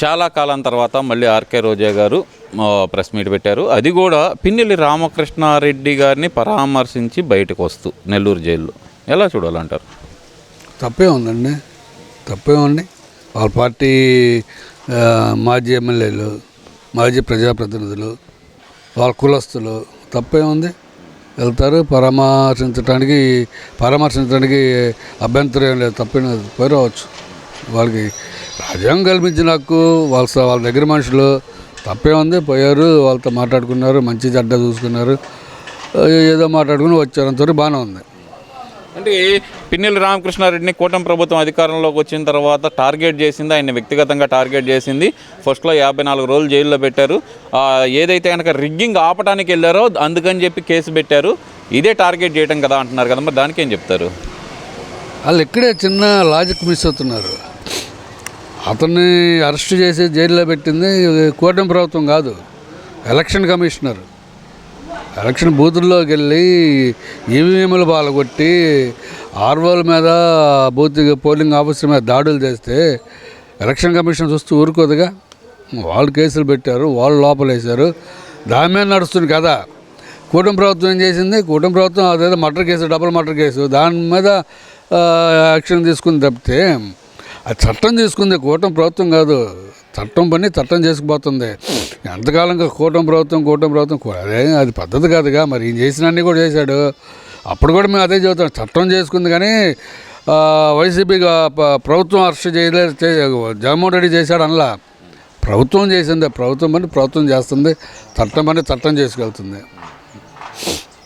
చాలా కాలం తర్వాత మళ్ళీ ఆర్కే రోజా గారు ప్రెస్ మీట్ పెట్టారు. అది కూడా పిన్నెల్లి రామకృష్ణారెడ్డి గారిని పరామర్శించి బయటకు వస్తూ నెల్లూరు జైల్లో. ఎలా చూడాలంటారు? తప్పే ఉందండి, తప్పే ఉంది. వాళ్ళ పార్టీ మాజీ ఎమ్మెల్యేలు, మాజీ ప్రజాప్రతినిధులు, వాళ్ళ కులస్తులు తప్పే ఉంది. వెళ్తారు పరామర్శించడానికి అభ్యంతరం ఏం లేదు, తప్పేం లేదు, పోయి రావచ్చు. వాళ్ళకి రాజ్యాంగం కల్పించిన హక్కు, వాళ్ళ దగ్గర మనుషులు, తప్పే ఉంది. పోయారు, వాళ్ళతో మాట్లాడుకున్నారు, మంచి చెడ్డ చూసుకున్నారు, ఏదో మాట్లాడుకుని వచ్చారు, అంతవరకు బాగానే ఉంది. అంటే పిన్నెల్లి రామకృష్ణారెడ్డిని కూటమి ప్రభుత్వం అధికారంలోకి వచ్చిన తర్వాత టార్గెట్ చేసింది, ఆయన వ్యక్తిగతంగా టార్గెట్ చేసింది. ఫస్ట్లో 54 రోజులు జైల్లో పెట్టారు. ఏదైతే కనుక రిగ్గింగ్ ఆపడానికి వెళ్ళారో అందుకని చెప్పి కేసు పెట్టారు. ఇదే టార్గెట్ చేయడం కదా అంటున్నారు కదా, మరి దానికి ఏం చెప్తారు? వాళ్ళు ఇక్కడే చిన్న లాజిక్ మిస్ అవుతున్నారు. అతన్ని అరెస్ట్ చేసి జైల్లో పెట్టింది కూటమి ప్రభుత్వం కాదు, ఎలక్షన్ కమిషనర్. ఎలక్షన్ బూతుల్లోకి వెళ్ళి ఈవీఎంలు పాల్గొట్టి ఆర్వోల మీద, పోలింగ్ ఆఫీసర్ మీద దాడులు చేస్తే ఎలక్షన్ కమిషన్ చూస్తూ ఊరుకోదుగా. వాళ్ళు కేసులు పెట్టారు, వాళ్ళు లోపలేశారు, దాని మీద నడుస్తుంది కదా. కూటమి ప్రభుత్వం ఏం చేసింది? కూటమి ప్రభుత్వం అదేదో murder case, double murder case, దాని మీద యాక్షన్ తీసుకుని తప్పితే అది చట్టం తీసుకుంది, కూటమి ప్రభుత్వం కాదు. చట్టం పని చట్టం చేసుకుపోతుంది. ఎంతకాలంగా కూటమి ప్రభుత్వం అదే, అది పద్ధతి కాదుగా. మరి ఈయన చేసినన్నీ కూడా చేశాడు. అప్పుడు కూడా మేము అదే చెబుతాం, చట్టం చేసుకుంది. కానీ వైసీపీగా ప్రభుత్వం అరెస్ట్ చేయలేదు, జగన్మోహన్ రెడ్డి చేశాడు అనలా. ప్రభుత్వం చేసింది, ప్రభుత్వం పని ప్రభుత్వం చేస్తుంది, చట్టం పని చట్టం చేసుకెళ్తుంది.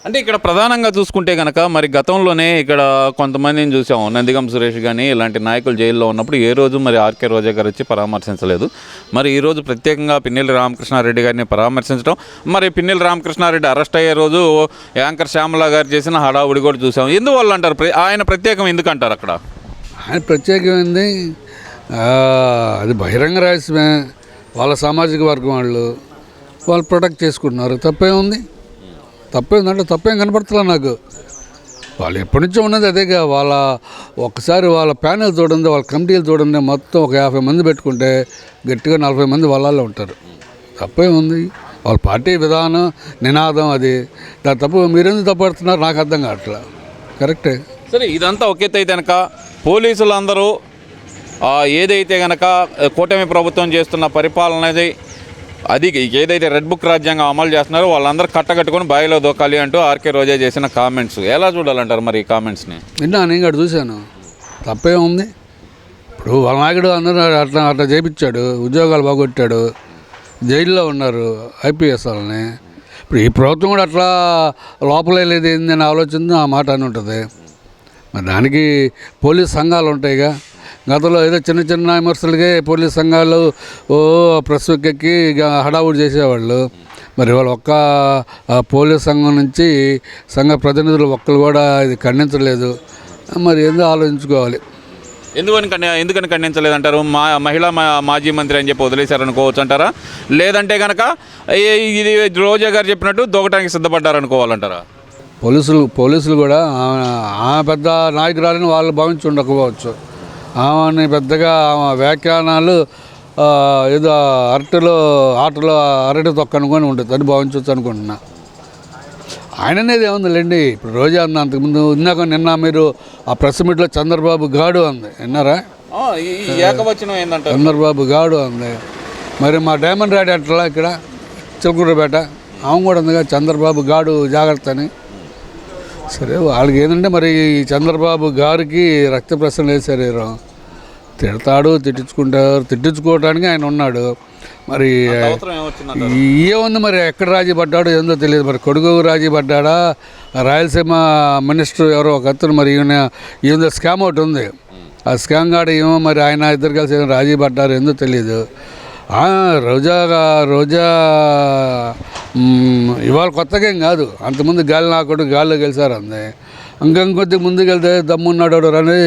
అంటే ఇక్కడ ప్రధానంగా చూసుకుంటే కనుక మరి గతంలోనే ఇక్కడ కొంతమందిని చూసాము, నందిగం సురేష్ కానీ ఇలాంటి నాయకులు జైల్లో ఉన్నప్పుడు ఏ రోజు మరి ఆర్కే రోజా గారు వచ్చి పరామర్శించలేదు. మరి ఈరోజు ప్రత్యేకంగా పిన్నెల్లి రామకృష్ణారెడ్డి గారిని పరామర్శించడం, మరి పిన్నెల్లి రామకృష్ణారెడ్డి అరెస్ట్ అయ్యే రోజు యాంకర్ శ్యామల గారు చేసిన హడావుడి కూడా చూసాము. ఎందువల్ల అంటారు ఆయన ప్రత్యేకం ఎందుకంటారు? అక్కడ ఆయన ప్రత్యేకమైంది అది బహిరంగ రహస్యమే. వాళ్ళ సామాజిక వర్గం వాళ్ళు ప్రొటెక్ట్ చేసుకుంటున్నారు. తప్పేముంది? తప్పేందంటే తప్పేం కనపడుతున్నా నాకు. వాళ్ళు ఎప్పటి నుంచో ఉన్నది అదేగా. ఒక్కసారి వాళ్ళ ప్యానెల్ చూడండి, వాళ్ళ కమిటీలు చూడండి, మొత్తం ఒక 50 మంది పెట్టుకుంటే గట్టిగా 40 మంది వాళ్ళల్లో ఉంటారు. తప్పేముంది? వాళ్ళ పార్టీ విధానం, నినాదం అది. దాని తప్పు మీరెందుకు తప్పడుతున్నారు నాకు అర్థం కావట్లా. కరెక్టే. సరే, ఇదంతా ఒకెత్తు అయితే కనుక పోలీసులందరూ ఏదైతే కనుక కూటమి ప్రభుత్వం చేస్తున్న పరిపాలనది, అది ఏదైతే రెడ్ బుక్ రాజ్యాంగం అమలు చేస్తున్నారో వాళ్ళందరూ కట్టగట్టుకొని బావిలో దొక్కాలి అంటూ ఆర్కే రోజా చేసిన కామెంట్స్ ఎలా చూడాలంటారు మరి ఈ కామెంట్స్ని? నేను ఇక్కడ చూశాను, తప్పే ఉంది. ఇప్పుడు వాళ్ళ నాయకుడు అందరూ అట్లా చేయించాడు, ఉద్యోగాలు బాగొట్టాడు, జైల్లో ఉన్నారు ఐపీఎస్ వాళ్ళని. ఇప్పుడు ఈ ప్రభుత్వం కూడా అట్లా లోపలే లేదు ఏందని ఆలోచన ఆ మాట అని ఉంటుంది. మరి దానికి పోలీస్ సంఘాలు ఉంటాయిగా. గతంలో ఏదో చిన్న చిన్న విమర్శలకే పోలీస్ సంఘాలు ప్రెస్ ఎక్కి హడావుడి చేసేవాళ్ళు. మరి వాళ్ళు ఒక్క పోలీస్ సంఘం నుంచి సంఘ ప్రతినిధులు ఒక్కరు కూడా ఇది ఖండించలేదు. మరి ఏందో ఆలోచించుకోవాలి. ఎందుకని ఖండించలేదంటారు? మహిళా మాజీ మంత్రి అని చెప్పి వదిలేశారనుకోవచ్చు అంటారా? లేదంటే కనుక ఇది రోజా గారు చెప్పినట్టు దూకటానికి సిద్ధపడ్డారనుకోవాలంటారా? పోలీసులు కూడా ఆమె పెద్ద నాయకురాలని వాళ్ళు భావించి ఉండకపోవచ్చు. ఆమెని పెద్దగా ఆమె వ్యాఖ్యానాలు ఏదో ఆటలో అరటి తొక్క అనుకొని ఉంటుంది అని భావించవచ్చు అనుకుంటున్నా. ఆయన అనేది ఏముందిలేండి. ఇప్పుడు రోజా అన్న అంతకుముందు నిన్న మీరు ఆ ప్రెస్ మీట్లో చంద్రబాబు గాడు అంది, విన్నారా? చంద్రబాబు గాడు అంది. మరి మా డైమండ్ రాడి అట్లా ఇక్కడ చిలకూరుపేట ఆమె కూడా ఉందిగా, చంద్రబాబు గాడు జాగ్రత్త అని. సరే, వాళ్ళకి ఏంటంటే మరి చంద్రబాబు గారికి రక్త ప్రశ్న వేసారు. తిడతాడు, తిట్టించుకోవడానికి ఆయన ఉన్నాడు. మరి ఏముంది, మరి ఎక్కడ రాజీ పడ్డాడో ఏందో తెలియదు. మరి కొడుకు రాజీ పడ్డాడా, రాయలసీమ మినిస్టర్ ఎవరో ఒక అతను, మరి ఈయన స్కామ్ ఒకటి ఉంది, ఆ స్కామ్ కాడ ఏమో మరి ఆయన ఇద్దరు కలిసి రాజీ పడ్డారు ఏందో తెలియదు. రోజా ఇవాళ కొత్తగా ఏం కాదు, అంతకుముందు గాలి నాకుడు గాల్లో గెలిచారు అంది. ఇంకొద్ది ముందుకు వెళ్తే దమ్మున్నాడు అని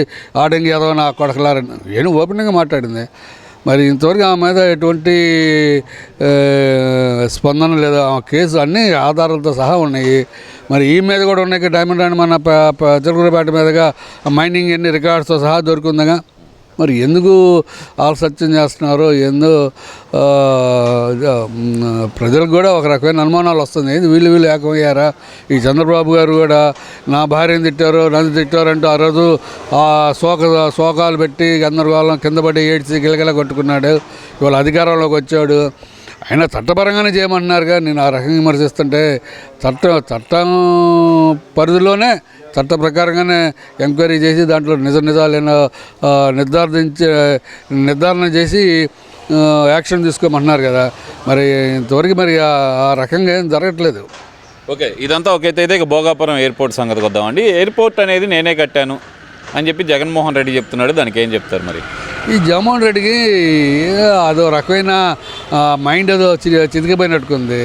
ఆడంగి ఏదో నా కొడకలారని ఏం ఓపెన్గా మాట్లాడింది. మరి ఇంతవరకు ఆమె మీద ఎటువంటి స్పందన లేదు. ఆమె కేసు అన్నీ ఆధారాలతో సహా ఉన్నాయి. మరి ఈ మీద కూడా ఉన్నాయి. డైమండ్ రాణి మన చిలకూరుపేట మీదుగా మైనింగ్ ఎన్ని రికార్డ్స్తో సహా దొరికిందిగా. మరి ఎందుకు ఆలస్యం చేస్తున్నారో ఏందో ప్రజలకు కూడా ఒక రకమైన అనుమానాలు వస్తుంది. వీళ్ళు ఏకమయ్యారా? ఈ చంద్రబాబు గారు కూడా నా భార్యను తిట్టారు, నన్ను తిట్టారు అంటూ ఆ రోజు శోకాలు పెట్టి గందరగోళం కింద పడి ఏడ్చి గిలగిల కొట్టుకున్నాడు. ఇవాళ అధికారంలోకి వచ్చాడు. అయినా చట్టపరంగానే చేయమన్నారుగా. నేను ఆ రకంగా విమర్శిస్తుంటే చట్టం పరిధిలోనే చట్ట ప్రకారంగానే ఎంక్వైరీ చేసి దాంట్లో నిజాలైన నిర్ధారణ చేసి యాక్షన్ తీసుకోమన్నారు కదా. మరి ఇంతవరకు మరి ఆ రకంగా ఏం జరగట్లేదు. ఓకే, ఇదంతా ఒక అయితే ఇక భోగాపురం ఎయిర్పోర్ట్ సంగతికి వద్దామండి. ఎయిర్పోర్ట్ అనేది నేనే కట్టాను అని చెప్పి జగన్మోహన్ రెడ్డి చెప్తున్నాడు. దానికి ఏం చెప్తారు మరి? ఈ జగన్మోహన్ రెడ్డికి అదో రకమైన మైండ్ ఏదో చితికిపోయినట్టుకుంది.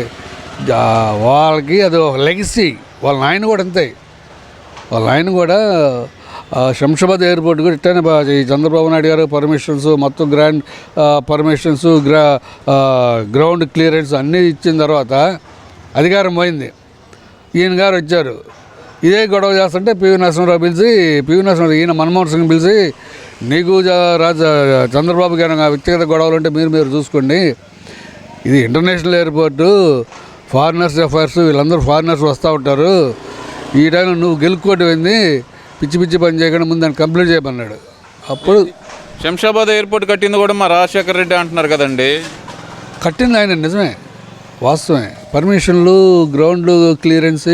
వాళ్ళకి అదో లెగసీ. వాళ్ళ నాయన కూడా అంతే. వాళ్ళ నాయన కూడా శంషాబాద్ ఎయిర్పోర్ట్ కూడా ఇట్టనే ఈ చంద్రబాబు నాయుడు గారు పర్మిషన్స్ మొత్తం గ్రాండ్ పర్మిషన్స్ గ్రౌండ్ క్లియరెన్స్ అన్నీ ఇచ్చిన తర్వాత అధికారం పోయింది. ఈయన గారు వచ్చారు. ఇదే గొడవ చేస్తుంటే పివి నరసింహరావు ఈయన మన్మోహన్ సింగ్ పిలిచి నీకు చంద్రబాబు గారు వ్యక్తిగత గొడవలు ఉంటే మీరు చూసుకోండి, ఇది ఇంటర్నేషనల్ ఎయిర్పోర్టు, ఫారినర్స్ అఫైర్స్, వీళ్ళందరూ ఫారినర్స్ వస్తూ ఉంటారు, ఈ టైంలో నువ్వు గెలుక్కోవటమైంది, పిచ్చి పని చేయకుండా ముందు దాన్ని కంప్లీట్ చేయమన్నాడు. అప్పుడు శంషాబాద్ ఎయిర్పోర్ట్ కట్టింది కూడా మా రాజశేఖర రెడ్డి అంటున్నారు కదండి. కట్టింది ఆయన, నిజమే, వాస్తవమే. పర్మిషన్లు, గ్రౌండ్ క్లియరెన్స్,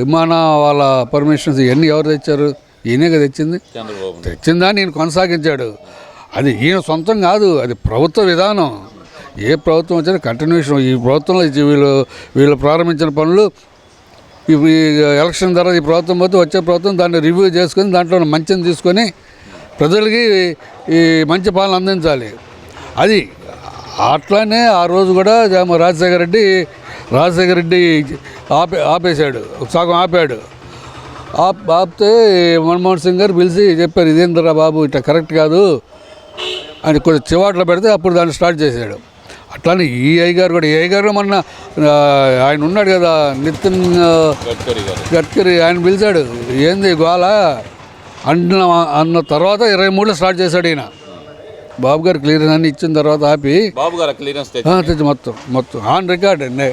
విమాన వాళ్ళ పర్మిషన్స్ ఇవన్నీ ఎవరు తెచ్చారు? ఈయనే కదా తెచ్చింది. తెచ్చిందా నేను కొనసాగించాడు. అది ఈయన సొంతం కాదు, అది ప్రభుత్వ విధానం. ఏ ప్రభుత్వం వచ్చినా కంటిన్యూషన్. ఈ ప్రభుత్వంలో వీళ్ళు ప్రారంభించిన పనులు ఈ ఎలక్షన్ తర్వాత ఈ ప్రభుత్వం పోతే వచ్చే ప్రభుత్వం దాన్ని రివ్యూ చేసుకొని దాంట్లో మంచిని తీసుకొని ప్రజలకి ఈ మంచి పాలన అందించాలి. అది అట్లానే ఆ రోజు కూడా రాజశేఖర రెడ్డి ఆపేశాడు, సగం ఆపాడు. ఆపితే మన్మోహన్ సింగ్ గారు పిలిచి చెప్పారు, ఇదేంద్రా బాబు ఇట్లా కరెక్ట్ కాదు అని కొంచెం చివాట్లో పెడితే అప్పుడు దాన్ని స్టార్ట్ చేశాడు. అట్లానే ఈ అయ్యగారు కూడా, ఈ అయ్యగారు మొన్న ఆయన ఉన్నాడు కదా నితిన్ గడ్కరీ, ఆయన పిలిచాడు, ఏంది గోళ అన్న తర్వాత 23లో స్టార్ట్ చేశాడు ఈయన. బాబు గారు క్లియరెన్స్ అన్ని ఇచ్చిన తర్వాత ఆపి బాబు గారు క్లియరెన్స్ తెచ్చి మొత్తం ఆన్ రికార్డ్ అండి.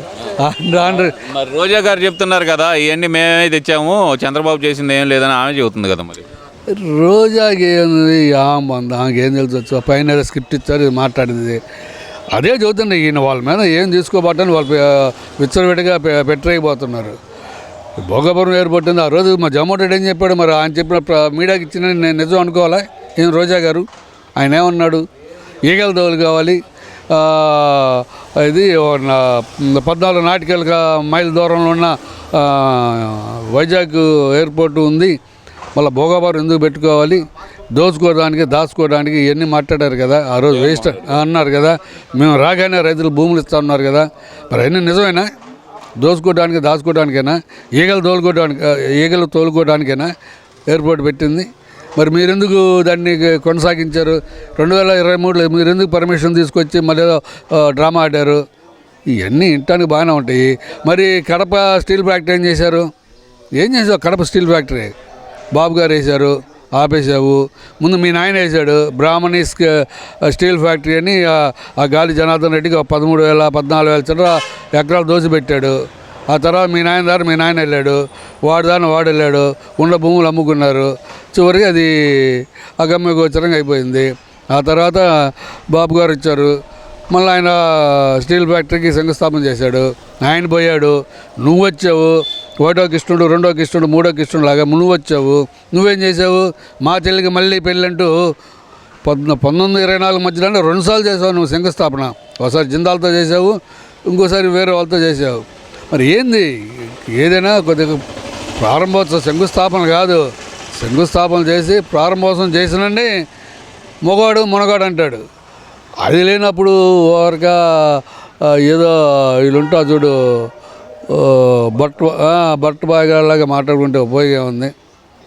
మరి రోజా గారు చెప్తున్నారు కదా, ఇవన్నీ మేమే తెచ్చాము, చంద్రబాబు చేసింది ఏం లేదని ఆమె చెబుతుంది కదా. మరి రోజాకి ఏముంది, ఆమెకి ఏం తెలుసు, పైన స్క్రిప్ట్ ఇచ్చారు, ఇది మాట్లాడింది అదే చదువుతుంది. ఈయన వాళ్ళ మీద ఏం తీసుకోబట్టని వాళ్ళు విచ్చలవిడిగా పెట్టలేకపోతున్నారు. భోగాపురం ఎయిర్పోర్ట్ ఉంది. ఆ రోజు మా జగన్మోహన్ రెడ్డి ఏం చెప్పాడు, మరి ఆయన చెప్పిన మీడియాకి ఇచ్చిన నేను నిజం అనుకోవాలా? ఈయన రోజా గారు ఆయన ఏమన్నాడు, ఈగల దోలు కావాలి, ఇది 14 నాటికల్ మైల్ దూరంలో ఉన్న వైజాగ్ ఎయిర్పోర్టు ఉంది, మళ్ళీ భోగాపురం ఎందుకు పెట్టుకోవాలి, దాచుకోవడానికి ఇవన్నీ మాట్లాడారు కదా. ఆ రోజు వేస్ట్ అన్నారు కదా. మేము రాగానే రైతులు భూములు ఇస్తా ఉన్నారు కదా. మరి అన్నీ నిజమేనా? దాచుకోవడానికైనా, ఈగలు తోలుకోవడానికైనా ఎయిర్పోర్ట్ పెట్టింది. మరి మీరెందుకు దాన్ని కొనసాగించారు? 2023లో మీరెందుకు పర్మిషన్ తీసుకొచ్చి మళ్ళీ డ్రామా ఆడారు? ఇవన్నీ వినటానికి బాగానే ఉంటాయి. మరి కడప స్టీల్ ఫ్యాక్టరీ ఏం చేశారు? కడప స్టీల్ ఫ్యాక్టరీ బాబు గారు వేశారు, ఆపేసావు. ముందు మీ నాయన వేశాడు బ్రాహ్మణీస్ స్టీల్ ఫ్యాక్టరీ అని, ఆ గాలి జనార్దన్ రెడ్డికి 13,000-14,000 చిల్లర ఎకరాలు దోసిపెట్టాడు. ఆ తర్వాత మీ నాయన వెళ్ళాడు, వాడు వెళ్ళాడు, ఉన్న భూములు అమ్ముకున్నారు. చివరికి అది అగమ్యగోచరంగా అయిపోయింది. ఆ తర్వాత బాబు గారు వచ్చారు, మళ్ళీ ఆయన స్టీల్ ఫ్యాక్టరీకి శంకుస్థాపన చేశాడు. ఆయన పోయాడు, నువ్వు వచ్చావు, 1వ కృష్ణుడు, 2వ కృష్ణుడు, 3వ కృష్ణుడు లాగా నువ్వు వచ్చావు. నువ్వేం చేసావు? మా చెల్లికి మళ్ళీ పెళ్ళంటూ 1924 మధ్యలో 2 సార్లు చేసావు నువ్వు శంకుస్థాపన. ఒకసారి జిందాల్తో చేసావు, ఇంకోసారి వేరే వాళ్ళతో చేసావు. మరి ఏంది? ఏదైనా కొద్దిగా ప్రారంభోత్సవం, శంకుస్థాపన కాదు, శంకుస్థాపన చేసి ప్రారంభోత్సవం చేసినండి మొగాడు మునగాడు అంటాడు. అది లేనప్పుడు ఓరక ఏదో వీళ్ళుంటా చూడు బట్ట బాగాలాగా మాట్లాడుకుంటే ఉపయోగం ఉంది.